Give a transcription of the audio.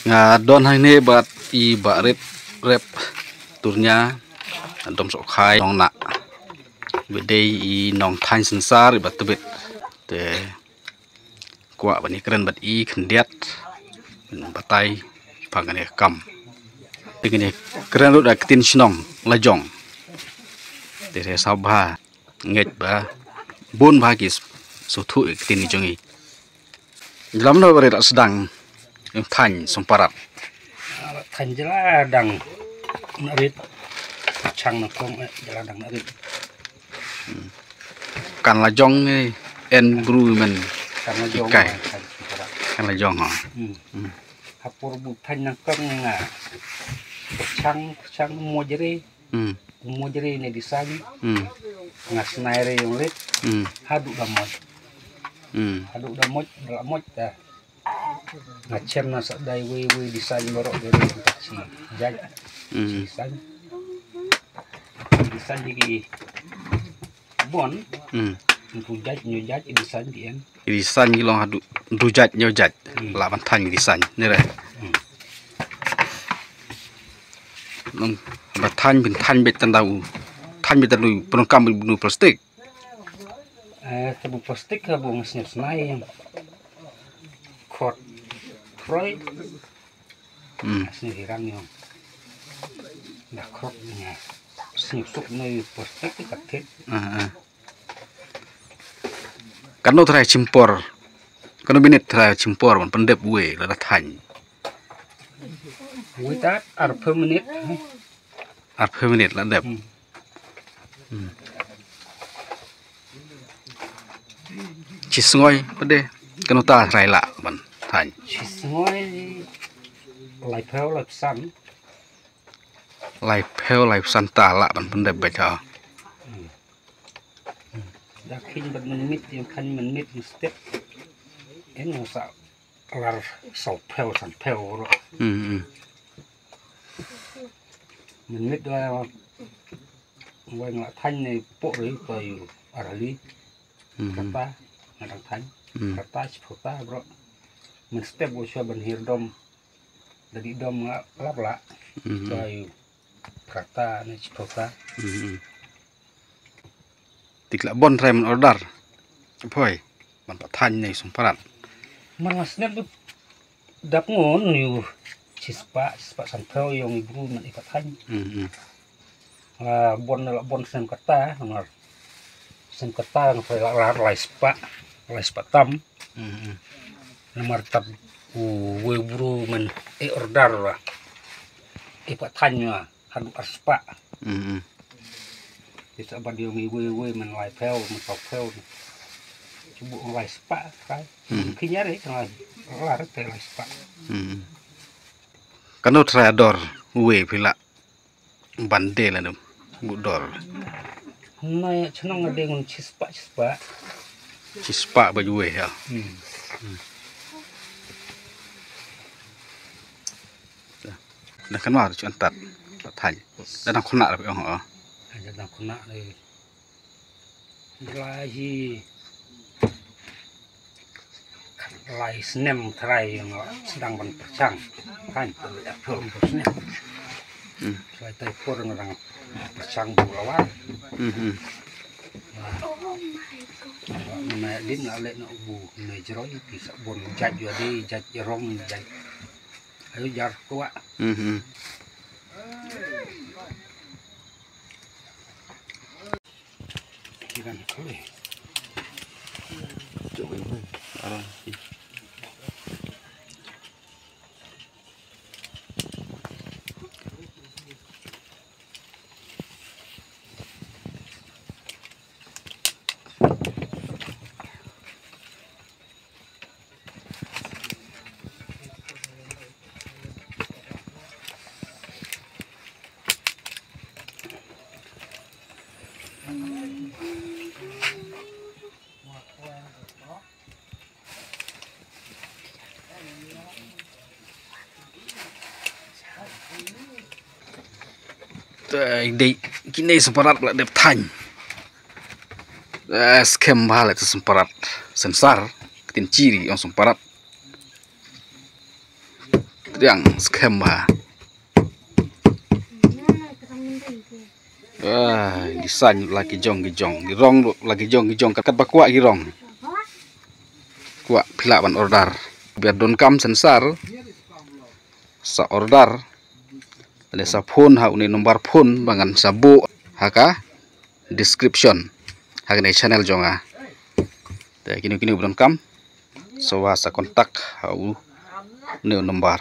Ngadon ini buat iba rep turnya dom sok khai nong nak bede i nong thain sensar ibat tebet te kuat bani keren bat i kendiat batai pangane kam begini keren lu dak tin snong lajong te sabha nget ba bon bagis suthu tin jongi dalam no bare sedang thain somparat thành jela dang narit chang na kong jela dang narit kan lajong ni en bru men kan la jong kai kan lajong ha hapur bu thành na kong nga chang mo jere ne design ngas naire yung lit hadu da moj ta ngacem na sa dai we design borok dari si jaj design di bon untuk jaj nyu jaj design di en design long hadu dujat nyojat la ban thain design ni re nong ba thain bin thain bet tandau thain bet lu penokam bu plastik tebu plastik bu ngasnya senai kot Freud sendiri yang dah krok nya sip nơi plastik katet kan no trai cimpor kan binit trai cimpor man pendep we la thain we tat ar permanent la dep chisngoi pade kan ta trai la ban thain chisngoi lai pheo lai santa la ban pendep ba cha dah kin ban menit yang kan menit step en sa lar sau pheo san pheo ro menit da wang la thanh này po ri to yu arali kata ngadang thanh kata chpota bro men step bo sha ban hir dom dari dom lap la to yu kata ne chpota tikla bon trai man order phoi man pa thain nei somparat mas ne dap ngon yu chispa san pheo yong ibu man ipat thanh bon sem kata ngar sem kata ngai lai spa tam nomor tab we buru men order lah ipat tanya hadu aspa bisa badio mi we men lai pheo men top pheo cubu lai spa kai kinyare ngai lar te lai spa kan no trai ador we pila bande la dum budor nay chnong ade ngun chispa ba we ya na kan war chu antat thain dan khona la ong ho ada dah kena ni lagi lai snem try yang sedang berpercang kan belum snem saya telepon dengan percang bulawan mana din ale na ubu na jero bisa bon jaj jadi jaj rong jaj ayo jar tua kiran kali coba arang Dei kini semparat pula dep thain scam bala tu semparat sensar ketin ciri yang semparat yang scam ba. Desain lagi jong girong lagi jong kat bakwa girong. Kuak pila ban order. Biar don kam sensar sa order. Ada sa phone ha uni nomor phone bangan sabu haka description. Hak ni channel jonga. Kini belum kam. So sa kontak hau ni nomor.